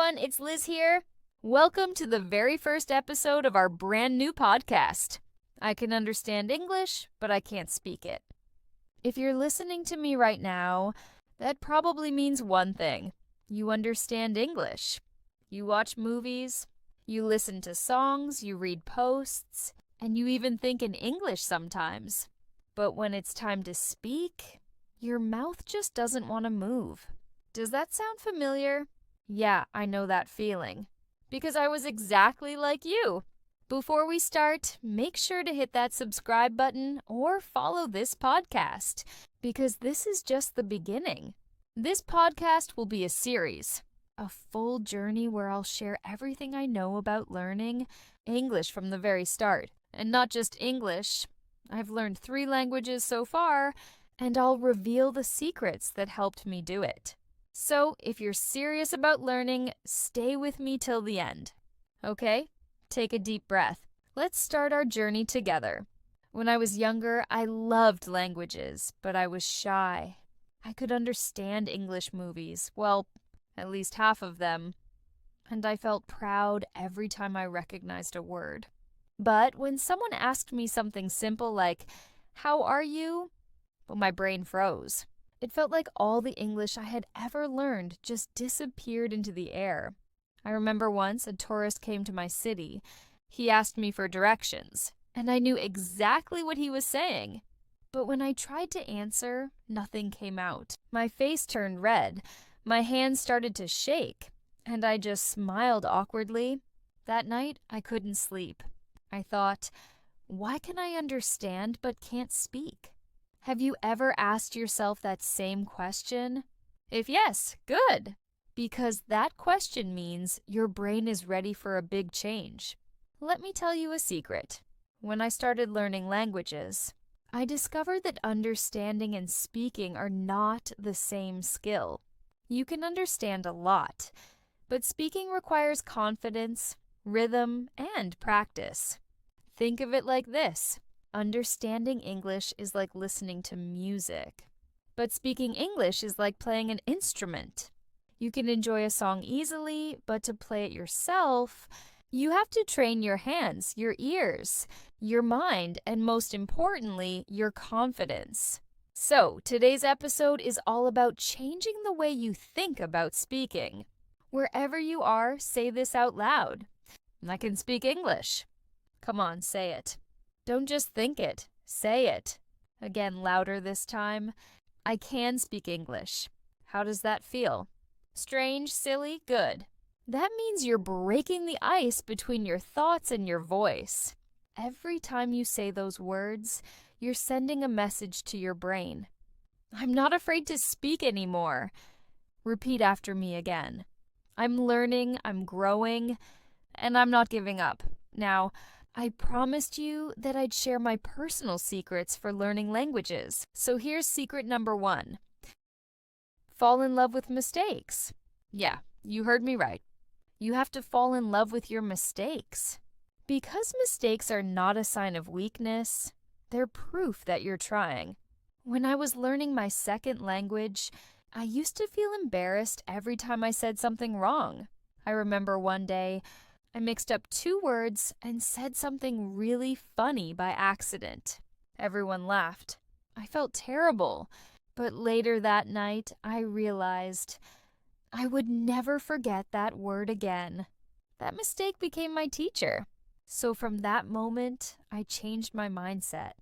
everyone, it's Liz here. Welcome to the very first episode of our brand new podcast. I can understand English, but I can't speak it. If you're listening to me right now, that probably means one thing. You understand English. You watch movies, you listen to songs, you read posts, and you even think in English sometimes. But when it's time to speak, your mouth just doesn't want to move. Does that sound familiar? Yeah, I know that feeling. Because I was exactly like you. Before we start, make sure to hit that subscribe button or follow this podcast, because this is just the beginning. This podcast will be a series, a full journey where I'll share everything I know about learning English from the very start. And not just English. I've learned 3 languages so far, and I'll reveal the secrets that helped me do it. So, if you're serious about learning, stay with me till the end. Okay? Take a deep breath. Let's start our journey together. When I was younger, I loved languages, but I was shy. I could understand English movies, well, at least half of them, and I felt proud every time I recognized a word. But when someone asked me something simple like, "How are you?" well, my brain froze. It felt like all the English I had ever learned just disappeared into the air. I remember once a tourist came to my city. He asked me for directions, and I knew exactly what he was saying. But when I tried to answer, nothing came out. My face turned red, my hands started to shake, and I just smiled awkwardly. That night, I couldn't sleep. I thought, why can I understand but can't speak? Have you ever asked yourself that same question? If yes, good, because that question means your brain is ready for a big change. Let me tell you a secret. When I started learning languages, I discovered that understanding and speaking are not the same skill. You can understand a lot, but speaking requires confidence, rhythm, and practice. Think of it like this. Understanding English is like listening to music, but speaking English is like playing an instrument. You can enjoy a song easily, but to play it yourself, you have to train your hands, your ears, your mind, and most importantly, your confidence. So, today's episode is all about changing the way you think about speaking. Wherever you are, say this out loud. I can speak English. Come on, say it. Don't just think it, say it. Again, louder this time. I can speak English. How does that feel? Strange, silly, good. That means you're breaking the ice between your thoughts and your voice. Every time you say those words, you're sending a message to your brain. I'm not afraid to speak anymore. Repeat after me again. I'm learning, I'm growing, and I'm not giving up. Now, I promised you that I'd share my personal secrets for learning languages. So here's secret number 1. Fall in love with mistakes. Yeah, you heard me right. You have to fall in love with your mistakes. Because mistakes are not a sign of weakness, they're proof that you're trying. When I was learning my second language, I used to feel embarrassed every time I said something wrong. I remember one day, I mixed up 2 words and said something really funny by accident. Everyone laughed. I felt terrible, but later that night I realized I would never forget that word again. That mistake became my teacher. So from that moment, I changed my mindset.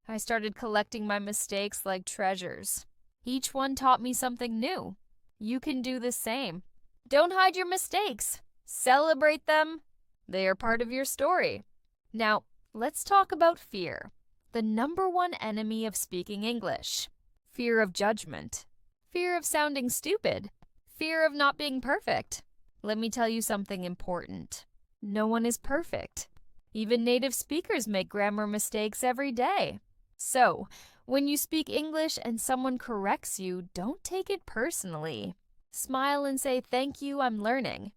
I started collecting my mistakes like treasures. Each one taught me something new. You can do the same. Don't hide your mistakes. Celebrate them. They are part of your story. Now, let's talk about fear. The number 1 enemy of speaking English. Fear of judgment. Fear of sounding stupid. Fear of not being perfect. Let me tell you something important. No one is perfect. Even native speakers make grammar mistakes every day. So, when you speak English and someone corrects you, don't take it personally. Smile and say, "Thank you, I'm learning."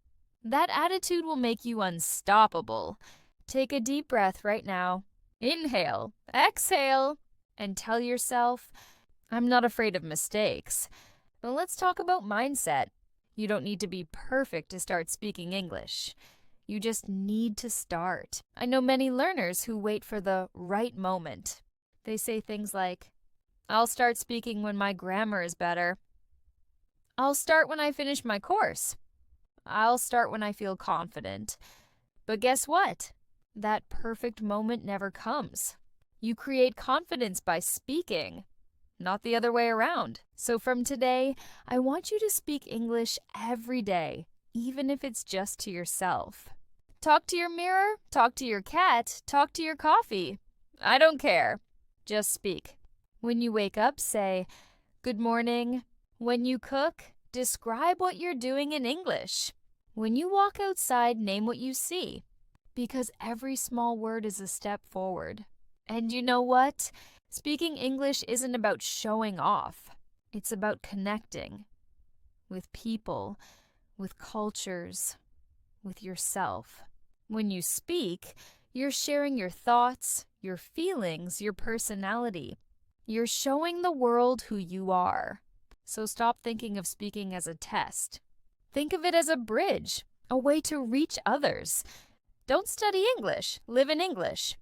That attitude will make you unstoppable. Take a deep breath right now. Inhale, exhale, and tell yourself, I'm not afraid of mistakes. But let's talk about mindset. You don't need to be perfect to start speaking English. You just need to start. I know many learners who wait for the right moment. They say things like, I'll start speaking when my grammar is better. I'll start when I finish my course. I'll start when I feel confident. But guess what? That perfect moment never comes. You create confidence by speaking, not the other way around. So from today, I want you to speak English every day, even if it's just to yourself. Talk to your mirror, talk to your cat, talk to your coffee. I don't care. Just speak. When you wake up, say, good morning. When you cook, describe what you're doing in English. When you walk outside, name what you see. Because every small word is a step forward. And you know what? Speaking English isn't about showing off. It's about connecting with people, with cultures, with yourself. When you speak, you're sharing your thoughts, your feelings, your personality. You're showing the world who you are. So stop thinking of speaking as a test. Think of it as a bridge, a way to reach others. Don't study English, live in English.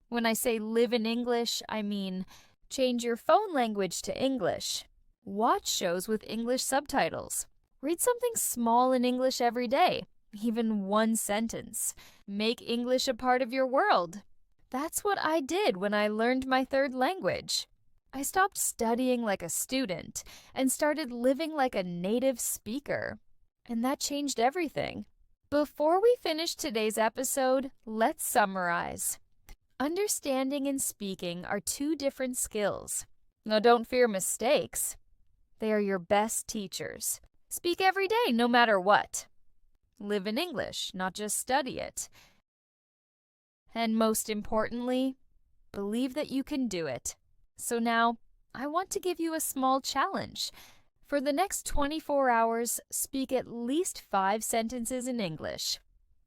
When I say live in English, I mean change your phone language to English. Watch shows with English subtitles. Read something small in English every day, even one sentence. Make English a part of your world. That's what I did when I learned my third language. I stopped studying like a student and started living like a native speaker. And that changed everything. Before we finish today's episode, let's summarize. Understanding and speaking are two different skills. Now, don't fear mistakes. They are your best teachers. Speak every day, no matter what. Live in English, not just study it. And most importantly, believe that you can do it. So now, I want to give you a small challenge. For the next 24 hours, speak at least 5 sentences in English.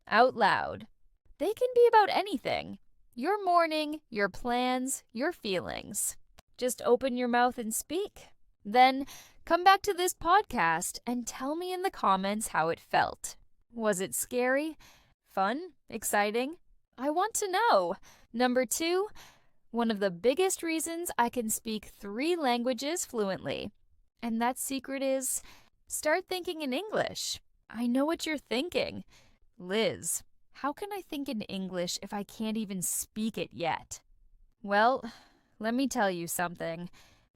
Out loud. They can be about anything. Your morning, your plans, your feelings. Just open your mouth and speak. Then come back to this podcast and tell me in the comments how it felt. Was it scary? Fun? Exciting? I want to know. Number 2, one of the biggest reasons I can speak 3 languages fluently. And that secret is, start thinking in English. I know what you're thinking. Liz, how can I think in English if I can't even speak it yet? Well, let me tell you something.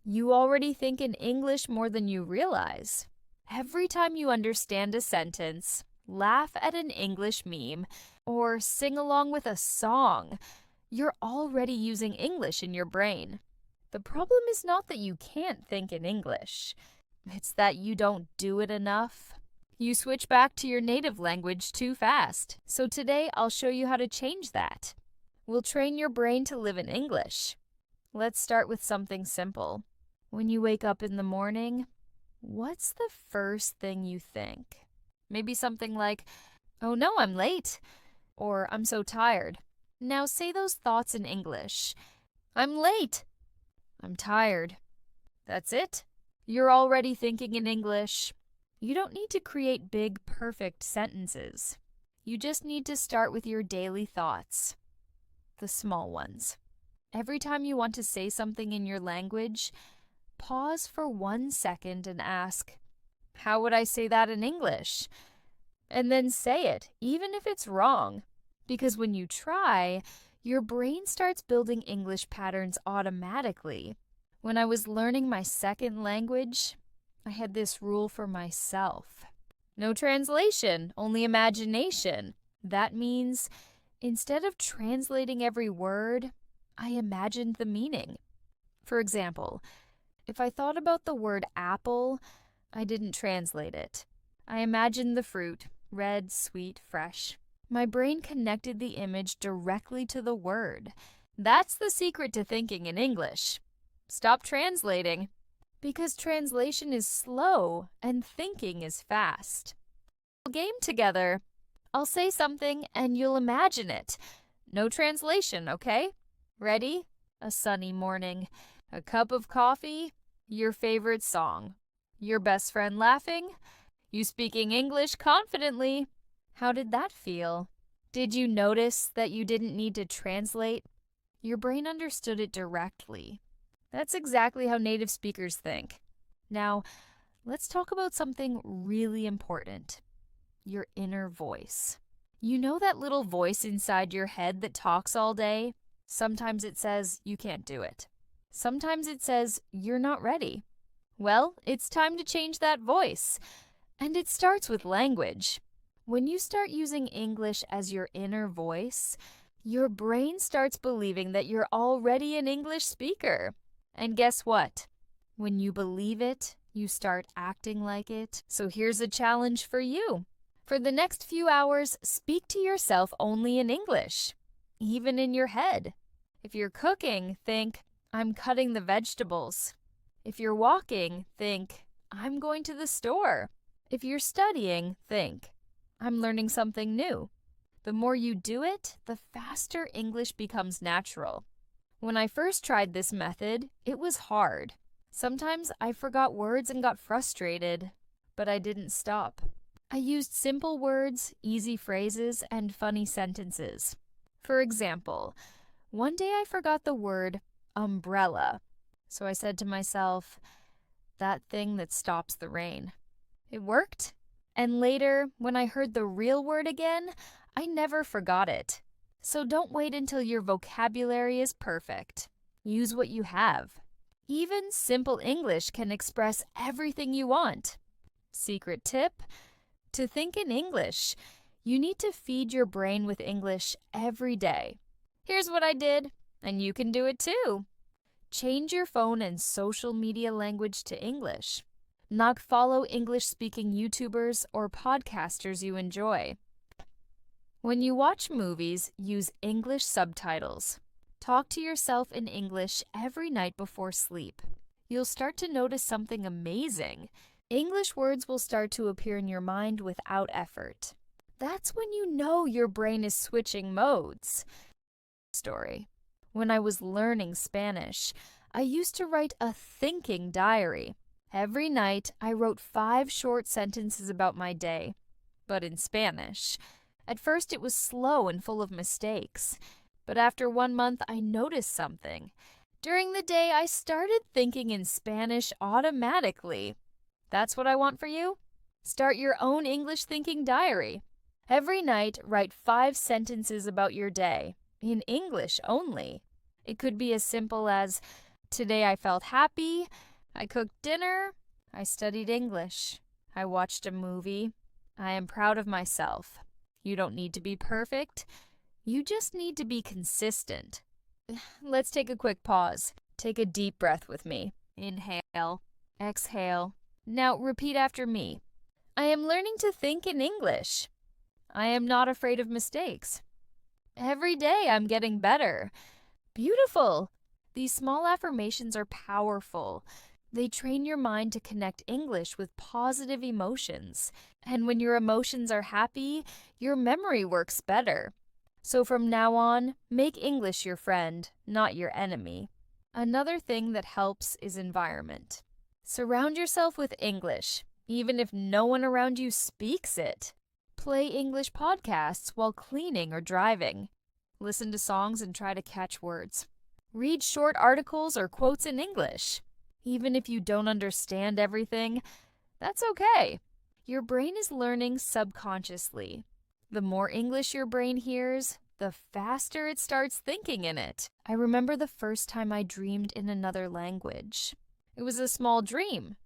You already think in English more than you realize. Every time you understand a sentence, laugh at an English meme, or sing along with a song, you're already using English in your brain. The problem is not that you can't think in English. It's that you don't do it enough. You switch back to your native language too fast. So today I'll show you how to change that. We'll train your brain to live in English. Let's start with something simple. When you wake up in the morning, what's the first thing you think? Maybe something like, oh no, I'm late. Or I'm so tired. Now say those thoughts in English. I'm late. I'm tired. That's it. You're already thinking in English. You don't need to create big, perfect sentences. You just need to start with your daily thoughts, the small ones. Every time you want to say something in your language, pause for 1 second and ask, how would I say that in English? And then say it, even if it's wrong. Because when you try, your brain starts building English patterns automatically. When I was learning my second language, I had this rule for myself. No translation, only imagination. That means instead of translating every word, I imagined the meaning. For example, if I thought about the word apple, I didn't translate it. I imagined the fruit, red, sweet, fresh. My brain connected the image directly to the word. That's the secret to thinking in English. Stop translating. Because translation is slow and thinking is fast. We'll game together. I'll say something and you'll imagine it. No translation, okay? Ready? A sunny morning. A cup of coffee. Your favorite song. Your best friend laughing. You speaking English confidently. How did that feel? Did you notice that you didn't need to translate? Your brain understood it directly. That's exactly how native speakers think. Now, let's talk about something really important. Your inner voice. You know that little voice inside your head that talks all day? Sometimes it says you can't do it. Sometimes it says you're not ready. Well, it's time to change that voice. And it starts with language. When you start using English as your inner voice, your brain starts believing that you're already an English speaker. And guess what? When you believe it, you start acting like it. So here's a challenge for you. For the next few hours, speak to yourself only in English, even in your head. If you're cooking, think, I'm cutting the vegetables. If you're walking, think, I'm going to the store. If you're studying, think, I'm learning something new. The more you do it, the faster English becomes natural. When I first tried this method, it was hard. Sometimes I forgot words and got frustrated, but I didn't stop. I used simple words, easy phrases, and funny sentences. For example, one day I forgot the word umbrella, so I said to myself, that thing that stops the rain. It worked. And later, when I heard the real word again, I never forgot it. So don't wait until your vocabulary is perfect. Use what you have. Even simple English can express everything you want. Secret tip: to think in English, you need to feed your brain with English every day. Here's what I did, and you can do it too. Change your phone and social media language to English. Not follow English-speaking YouTubers or podcasters you enjoy. When you watch movies, use English subtitles. Talk to yourself in English every night before sleep. You'll start to notice something amazing. English words will start to appear in your mind without effort. That's when you know your brain is switching modes. Story. When I was learning Spanish, I used to write a thinking diary. Every night, I wrote 5 short sentences about my day, but in Spanish. At first, it was slow and full of mistakes, but after 1 month, I noticed something. During the day, I started thinking in Spanish automatically. That's what I want for you. Start your own English thinking diary. Every night, write 5 sentences about your day, in English only. It could be as simple as, today I felt happy, I cooked dinner, I studied English, I watched a movie, I am proud of myself. You don't need to be perfect. You just need to be consistent. Let's take a quick pause. Take a deep breath with me. Inhale, exhale. Now repeat after me. I am learning to think in English. I am not afraid of mistakes. Every day I'm getting better. Beautiful. These small affirmations are powerful. They train your mind to connect English with positive emotions. And when your emotions are happy, your memory works better. So from now on, make English your friend, not your enemy. Another thing that helps is environment. Surround yourself with English, even if no one around you speaks it. Play English podcasts while cleaning or driving. Listen to songs and try to catch words. Read short articles or quotes in English. Even if you don't understand everything, that's okay. Your brain is learning subconsciously. The more English your brain hears, the faster it starts thinking in it. I remember the first time I dreamed in another language. It was a small dream.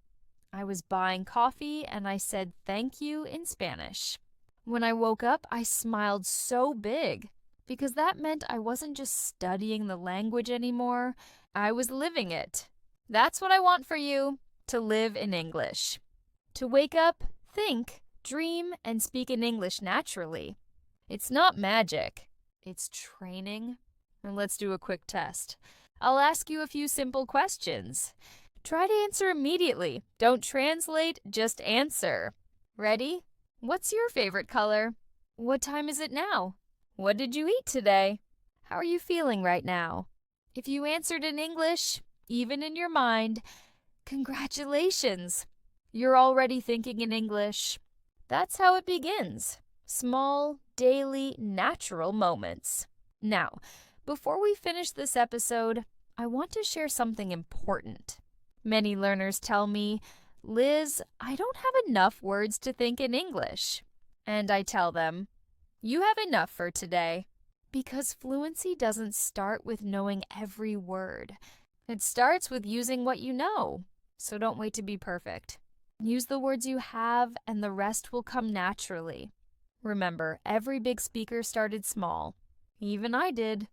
I was buying coffee and I said thank you in Spanish. When I woke up, I smiled so big because that meant I wasn't just studying the language anymore, I was living it. That's what I want for you, to live in English. To wake up, think, dream, and speak in English naturally. It's not magic. It's training. And let's do a quick test. I'll ask you a few simple questions. Try to answer immediately. Don't translate, just answer. Ready? What's your favorite color? What time is it now? What did you eat today? How are you feeling right now? If you answered in English, even in your mind, congratulations. You're already thinking in English. That's how it begins. Small, daily, natural moments. Now, before we finish this episode, I want to share something important. Many learners tell me, Liz, I don't have enough words to think in English. And I tell them, you have enough for today. Because fluency doesn't start with knowing every word. It starts with using what you know. So don't wait to be perfect. Use the words you have, and the rest will come naturally. Remember, every big speaker started small. Even I did.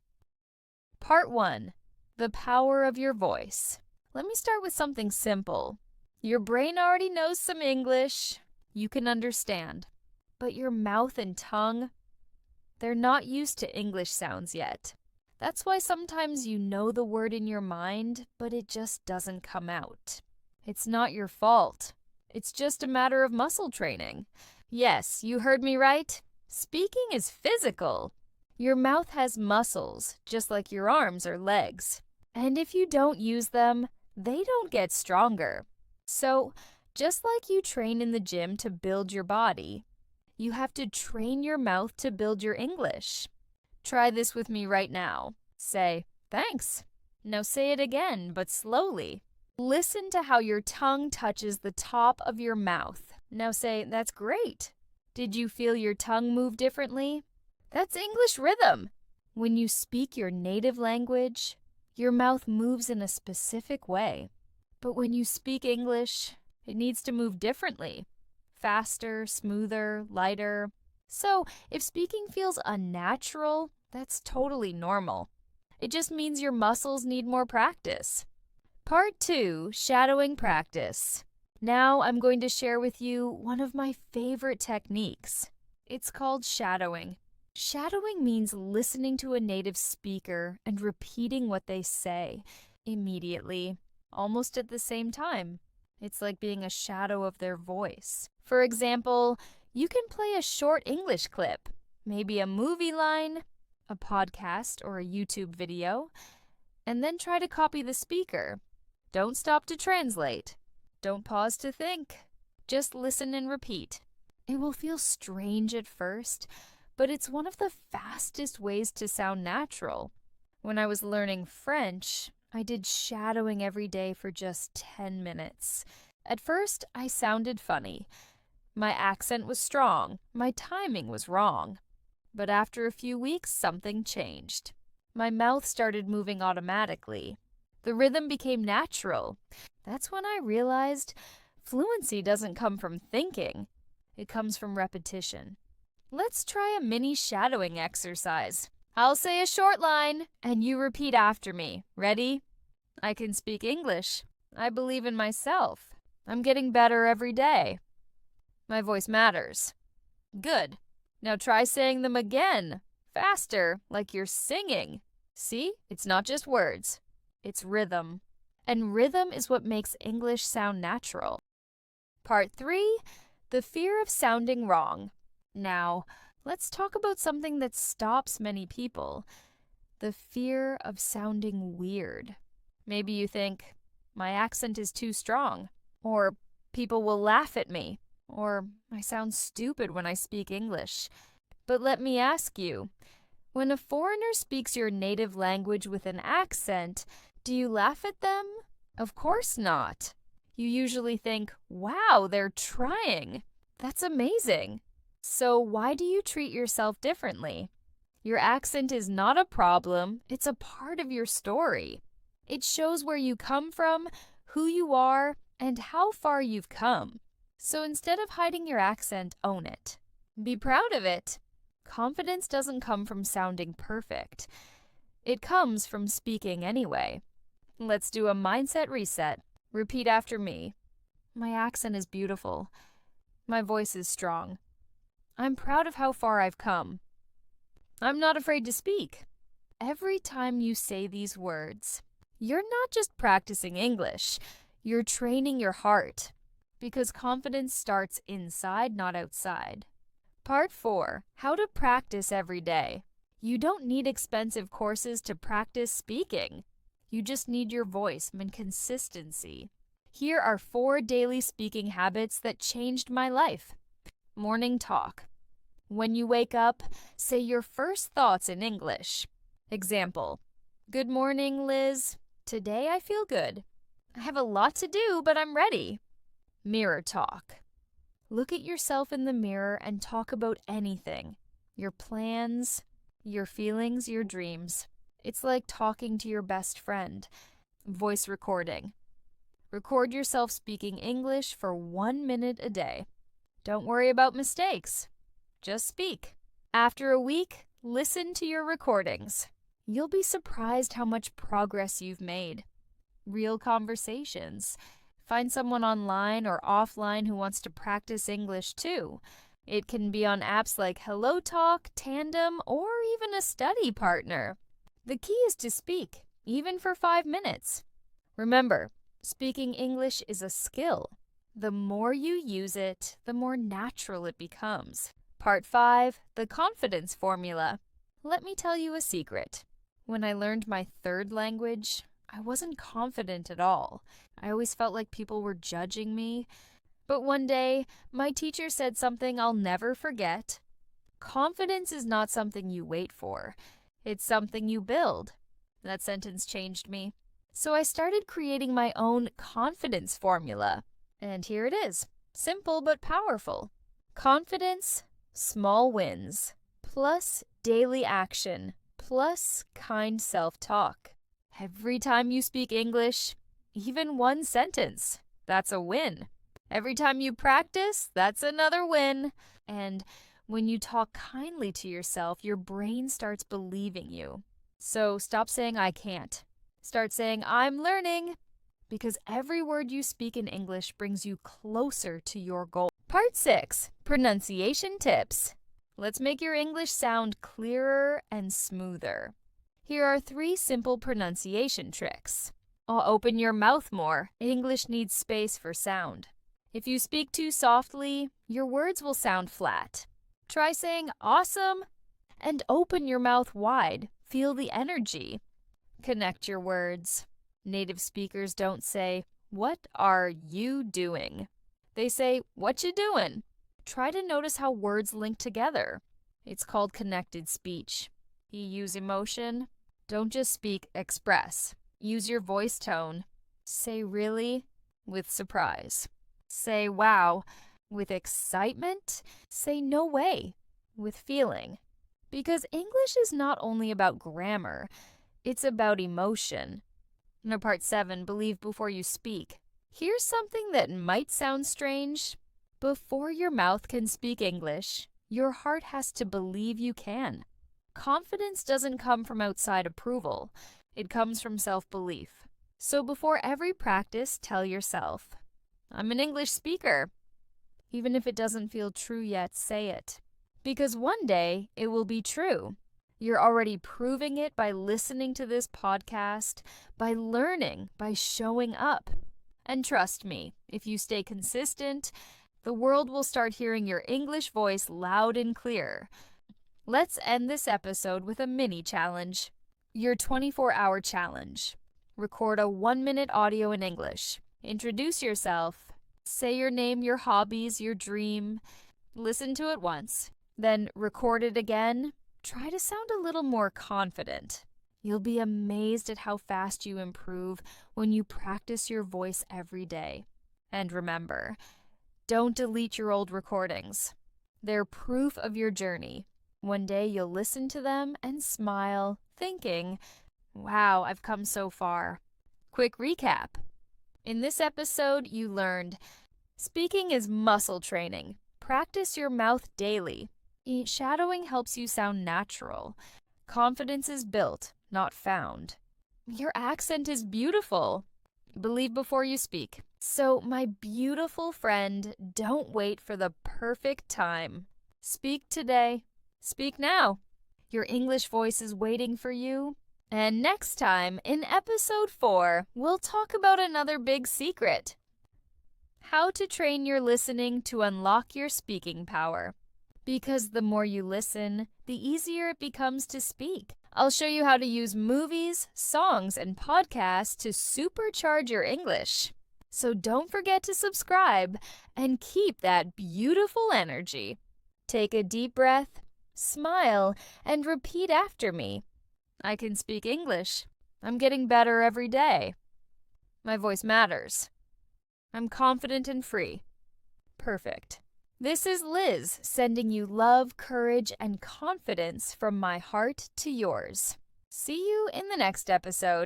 Part 1. The power of your voice. Let me start with something simple. Your brain already knows some English. You can understand. But your mouth and tongue, they're not used to English sounds yet. That's why sometimes you know the word in your mind, but it just doesn't come out. It's not your fault. It's just a matter of muscle training. Yes, you heard me right. Speaking is physical. Your mouth has muscles, just like your arms or legs. And if you don't use them, they don't get stronger. So, just like you train in the gym to build your body, you have to train your mouth to build your English. Try this with me right now. Say, thanks. Now say it again, but slowly. Listen to how your tongue touches the top of your mouth. Now say, that's great. Did you feel your tongue move differently? That's English rhythm. When you speak your native language, your mouth moves in a specific way. But when you speak English, it needs to move differently. Faster, smoother, lighter. So, if speaking feels unnatural, that's totally normal. It just means your muscles need more practice. Part 2, Shadowing Practice. Now I'm going to share with you one of my favorite techniques. It's called shadowing. Shadowing means listening to a native speaker and repeating what they say immediately, almost at the same time. It's like being a shadow of their voice. For example, you can play a short English clip, maybe a movie line, a podcast or a YouTube video, and then try to copy the speaker. Don't stop to translate. Don't pause to think. Just listen and repeat. It will feel strange at first, but it's one of the fastest ways to sound natural. When I was learning French, I did shadowing every day for just 10 minutes. At first, I sounded funny. My accent was strong. My timing was wrong. But after a few weeks, something changed. My mouth started moving automatically. The rhythm became natural. That's when I realized fluency doesn't come from thinking. It comes from repetition. Let's try a mini shadowing exercise. I'll say a short line, and you repeat after me. Ready? I can speak English. I believe in myself. I'm getting better every day. My voice matters. Good. Now try saying them again. Faster, like you're singing. See? It's not just words. It's rhythm. And rhythm is what makes English sound natural. Part 3, the fear of sounding wrong. Now, let's talk about something that stops many people. The fear of sounding weird. Maybe you think, my accent is too strong. Or people will laugh at me. Or I sound stupid when I speak English. But let me ask you, when a foreigner speaks your native language with an accent, do you laugh at them? Of course not. You usually think, wow, they're trying. That's amazing. So why do you treat yourself differently? Your accent is not a problem. It's a part of your story. It shows where you come from, who you are, and how far you've come. So instead of hiding your accent, own it. Be proud of it. Confidence doesn't come from sounding perfect. It comes from speaking anyway. Let's do a mindset reset. Repeat after me. My accent is beautiful. My voice is strong. I'm proud of how far I've come. I'm not afraid to speak. Every time you say these words, you're not just practicing English. You're training your heart. Because confidence starts inside, not outside. Part 4, how to practice every day. You don't need expensive courses to practice speaking. You just need your voice and consistency. Here are 4 daily speaking habits that changed my life. Morning talk. When you wake up, say your first thoughts in English. Example: Good morning, Liz. Today I feel good. I have a lot to do, but I'm ready. Mirror talk. Look at yourself in the mirror and talk about anything. Your plans, your feelings, your dreams. It's like talking to your best friend. Voice recording. Record yourself speaking English for 1 minute a day. Don't worry about mistakes. Just speak. After a week, listen to your recordings. You'll be surprised how much progress you've made. Real conversations. Find someone online or offline who wants to practice English too. It can be on apps like HelloTalk, Tandem, or even a study partner. The key is to speak, even for 5 minutes. Remember, speaking English is a skill. The more you use it, the more natural it becomes. Part 5, the confidence formula. Let me tell you a secret. When I learned my 3rd language, I wasn't confident at all. I always felt like people were judging me. But one day, my teacher said something I'll never forget. Confidence is not something you wait for. It's something you build. That sentence changed me. So I started creating my own confidence formula. And here it is. Simple but powerful. Confidence, small wins, plus daily action, plus kind self-talk. Every time you speak English, even 1 sentence, that's a win. Every time you practice, that's another win. And when you talk kindly to yourself, your brain starts believing you. So stop saying I can't. Start saying I'm learning, because every word you speak in English brings you closer to your goal. Part 6, pronunciation tips. Let's make your English sound clearer and smoother. Here are 3 simple pronunciation tricks. Open your mouth more. English needs space for sound. If you speak too softly, your words will sound flat. Try saying awesome and open your mouth wide. Feel the energy. Connect your words. Native speakers don't say, "What are you doing?" They say, "What you doing?" Try to notice how words link together. It's called connected speech. You use emotion. Don't just speak, express. Use your voice tone. Say really with surprise. Say wow with excitement. Say no way with feeling. Because English is not only about grammar, it's about emotion. Now, part 7, believe before you speak. Here's something that might sound strange. Before your mouth can speak English, your heart has to believe you can. Confidence doesn't come from outside approval. It comes from self-belief. So before every practice, tell yourself, I'm an English speaker. Even if it doesn't feel true yet, say it. Because one day, it will be true. You're already proving it by listening to this podcast, by learning, by showing up. And trust me, if you stay consistent, the world will start hearing your English voice loud and clear. Let's end this episode with a mini challenge. Your 24-hour challenge. Record a 1-minute audio in English. Introduce yourself. Say your name, your hobbies, your dream. Listen to it once. Then record it again. Try to sound a little more confident. You'll be amazed at how fast you improve when you practice your voice every day. And remember, don't delete your old recordings. They're proof of your journey. One day you'll listen to them and smile, thinking, wow, I've come so far. Quick recap. In this episode, you learned speaking is muscle training. Practice your mouth daily. Shadowing helps you sound natural. Confidence is built, not found. Your accent is beautiful. Believe before you speak. So, my beautiful friend, don't wait for the perfect time. Speak today. Speak now. Your English voice is waiting for you. And next time, in episode 4, we'll talk about another big secret. How to train your listening to unlock your speaking power. Because the more you listen, the easier it becomes to speak. I'll show you how to use movies, songs, and podcasts to supercharge your English. So don't forget to subscribe and keep that beautiful energy. Take a deep breath, smile, and repeat after me. I can speak English. I'm getting better every day. My voice matters. I'm confident and free. Perfect. This is Liz sending you love, courage, and confidence from my heart to yours. See you in the next episode.